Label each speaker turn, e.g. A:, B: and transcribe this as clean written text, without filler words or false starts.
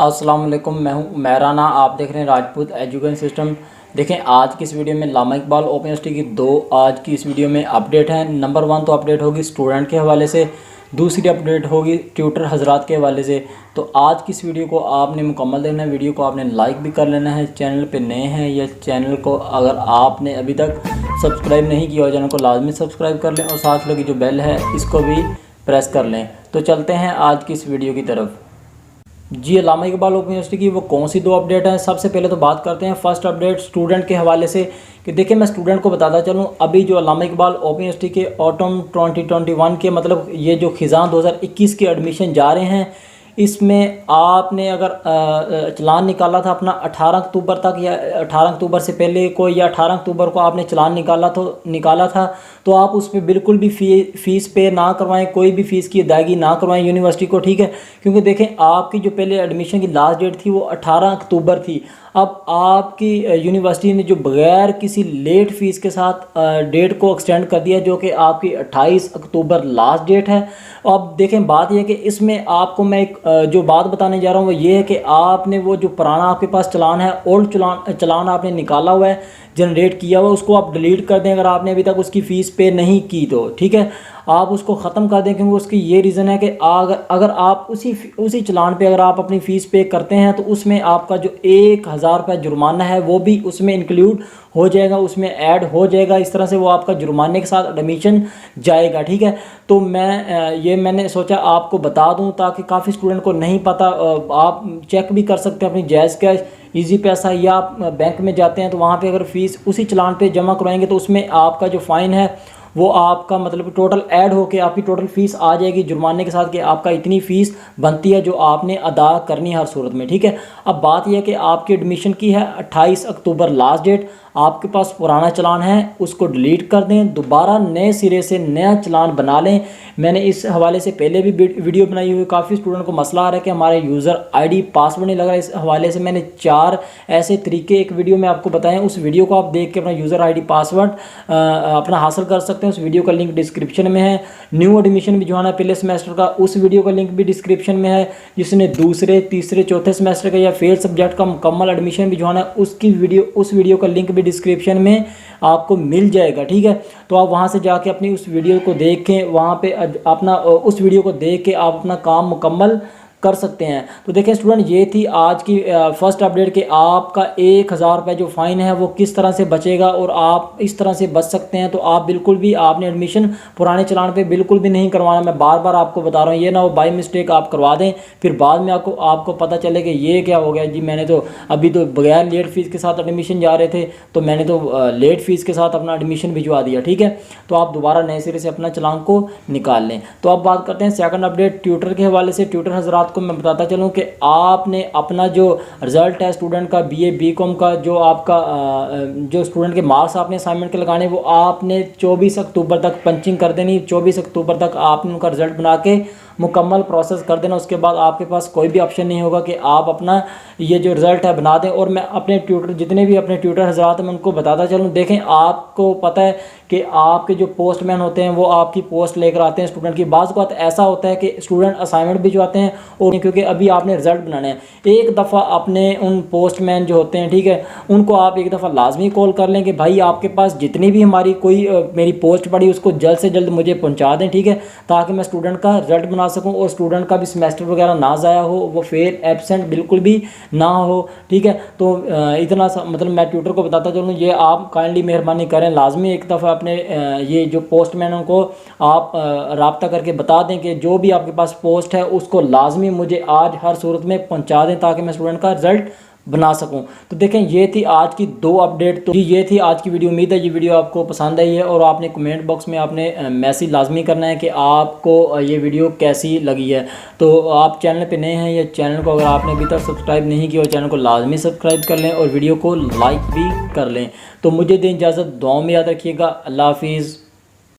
A: अस्सलाम वालेकुम, मैं हूं मैराना। आप देख रहे हैं राजपूत एजुकेशन सिस्टम। देखें, आज की इस वीडियो में लामा इकबाल ओपन यूनिवर्सिटी की दो आज की इस वीडियो में अपडेट हैं। नंबर 1 तो अपडेट होगी स्टूडेंट के हवाले से, दूसरी अपडेट होगी ट्यूटर हजरात के हवाले से। तो आज की इस वीडियो को आपने मुकम्मल देखना है। वीडियो को आपने लाइक भी कर लेना है। चैनल पे नए हैं या चैनल को अगर आपने अभी तक सब्सक्राइब नहीं किया हो, चैनल को लाजमी सब्सक्राइब कर लें और साथ लगी जो बेल है इसको भी प्रेस कर लें। तो चलते हैं आज की इस वीडियो की तरफ। जी, लामा इकबाल ओपन यूनिवर्सिटी की वो कौन सी दो अपडेट हैं। सबसे पहले तो बात करते हैं फर्स्ट अपडेट स्टूडेंट के हवाले से कि देखिए, मैं स्टूडेंट को बताता चलूँ, अभी जो लामा इकबाल ओपन यूनिवर्सिटी के ऑटम 2021 के मतलब ये जो खिज़ां 2021 के एडमिशन जा रहे हैं, इसमें आपने अगर चलान निकाला था अपना 18 अक्टूबर तक या 18 अक्टूबर से पहले को या 18 अक्टूबर को आपने चलान निकाला था तो आप उस पर बिल्कुल भी फ़ीस पे ना करवाएं, कोई भी फ़ीस की अदायगी ना करवाएं यूनिवर्सिटी को, ठीक है। क्योंकि देखें, आपकी जो पहले एडमिशन की लास्ट डेट थी वो 18 अक्टूबर थी। अब आपकी यूनिवर्सिटी ने जो बगैर किसी लेट फ़ीस के साथ डेट को एक्सटेंड कर दिया, जो कि आपकी 28 अक्टूबर लास्ट डेट है। अब देखें, बात यह है कि इसमें आपको मैं एक जो बात बताने जा रहा हूँ वो ये है कि आपने वो जो पुराना आपके पास चलान है, ओल्ड चलान आपने निकाला हुआ है, जनरेट किया हुआ, उसको आप डिलीट कर दें अगर आपने अभी तक उसकी फ़ीस पे नहीं की तो, ठीक है। आप उसको ख़त्म कर दें, क्योंकि उसकी ये रीज़न है कि अगर आप उसी चलान पे अगर आप अपनी फ़ीस पे करते हैं तो उसमें आपका जो 1000 रुपये जुर्माना है वो भी उसमें इंक्लूड हो जाएगा, उसमें ऐड हो जाएगा। इस तरह से वो आपका जुर्माने के साथ एडमिशन जाएगा, ठीक है। तो मैंने सोचा आपको बता दूं ताकि काफ़ी स्टूडेंट को नहीं पता। आप चेक भी कर सकते हैं अपनी जायज़ कैश, इजी पैसा, या आप बैंक में जाते हैं तो वहाँ पे अगर फ़ीस उसी चलान पे जमा करवाएंगे तो उसमें आपका जो फ़ाइन है वो आपका मतलब टोटल ऐड होके आपकी टोटल फ़ीस आ जाएगी जुर्माने के साथ कि आपका इतनी फ़ीस बनती है जो आपने अदा करनी है हर सूरत में, ठीक है। अब बात यह है कि आपकी एडमिशन की है 28 अक्टूबर लास्ट डेट। आपके पास पुराना चलान है उसको डिलीट कर दें, दोबारा नए सिरे से नया चलान बना लें। मैंने इस हवाले से पहले भी वीडियो बनाई हुई। काफ़ी स्टूडेंट को मसला आ रहा है कि हमारे यूज़र आईडी पासवर्ड नहीं लग रहा है। इस हवाले से मैंने 4 ऐसे तरीके एक वीडियो में आपको बताएं। उस वीडियो को आप देख के अपना यूज़र आईडी पासवर्ड अपना हासिल कर सकते हैं। उस वीडियो का लिंक डिस्क्रिप्शन में है। न्यू एडमिशन भी जो है ना पहले सेमेस्टर का, उस वीडियो का लिंक भी डिस्क्रिप्शन में है। जिसने दूसरे तीसरे चौथे सेमेस्टर का या फेल सब्जेक्ट का मुकम्मल एडमिशन भी जो है ना उस वीडियो का लिंक भी डिस्क्रिप्शन में आपको मिल जाएगा, ठीक है। तो आप वहां से जाके अपनी उस वीडियो को देखें, वहां पे अपना उस वीडियो को देख के आप अपना काम मुकम्मल कर सकते हैं। तो देखें स्टूडेंट, ये थी आज की फर्स्ट अपडेट कि आपका 1000 रुपये जो फ़ाइन है वो किस तरह से बचेगा और आप इस तरह से बच सकते हैं। तो आप बिल्कुल भी आपने एडमिशन पुराने चलान पे बिल्कुल भी नहीं करवाना। मैं बार बार आपको बता रहा हूँ, ये ना वो बाई मिस्टेक आप करवा दें फिर बाद में आपको पता चले कि ये क्या हो गया जी, मैंने तो अभी तो बगैर लेट फ़ीस के साथ एडमिशन जा रहे थे तो मैंने तो लेट फ़ीस के साथ अपना एडमिशन भिजवा दिया, ठीक है। तो आप दोबारा नए सिरे से अपना चलान को निकाल लें। तो अब बात करते हैं सेकंड अपडेट ट्यूटर के हवाले से। ट्यूटर हजरात को मैं बताता चलूँ कि आपने अपना जो रिज़ल्ट है स्टूडेंट का BA BCom का, जो आपका जो स्टूडेंट के मार्क्स आपने असाइनमेंट के लगाने वो आपने 24 अक्टूबर तक पंचिंग कर देनी। 24 अक्टूबर तक आपने उनका रिज़ल्ट बना के मुकम्मल प्रोसेस कर देना। उसके बाद आपके पास कोई भी ऑप्शन नहीं होगा कि आप अपना ये जो रिज़ल्ट है बना दें। और मैं अपने जितने भी अपने ट्यूटर हजरात हैं मैं उनको बताता चलूँ, देखें आपको पता है कि आपके जो पोस्टमैन होते हैं वो आपकी पोस्ट लेकर आते हैं स्टूडेंट की। बाज़ बात ऐसा होता है कि स्टूडेंट असाइनमेंट भिजवाते हैं और क्योंकि अभी आपने रिज़ल्ट बनाना है, एक दफ़ा अपने उन पोस्टमैन जो होते हैं, ठीक है, उनको आप एक दफ़ा लाजमी कॉल कर लें कि भाई आपके पास जितनी भी हमारी कोई मेरी पोस्ट पड़ी उसको जल्द से जल्द मुझे पहुँचा दें, ठीक है, ताकि मैं स्टूडेंट का रिज़ल्ट बना सकूं और स्टूडेंट का भी सेमेस्टर वगैरह ना ज़ाया हो, वो फेल एब्सेंट बिल्कुल भी ना हो, ठीक है। तो इतना मतलब मैं ट्यूटर को बताता चलूँ, ये आप काइंडली मेहरबानी करें, लाजमी एक दफ़ा अपने ये जो पोस्टमैनों को आप रब्ता करके बता दें कि जो भी आपके पास पोस्ट है उसको लाजमी मुझे आज हर सूरत में पहुँचा दें ताकि मैं स्टूडेंट का रिज़ल्ट बना सकूं। तो देखें, ये थी आज की 2 अपडेट। तो ये थी आज की वीडियो। उम्मीद है ये वीडियो आपको पसंद आई है और आपने कमेंट बॉक्स में आपने मैसेज लाजमी करना है कि आपको ये वीडियो कैसी लगी है। तो आप चैनल पे नए हैं या चैनल को अगर आपने अभी तक सब्सक्राइब नहीं किया, चैनल को लाजमी सब्सक्राइब कर लें और वीडियो को लाइक भी कर लें। तो मुझे दें इजाज़त, दुआओं में याद रखिएगा। अल्लाह हाफिज़।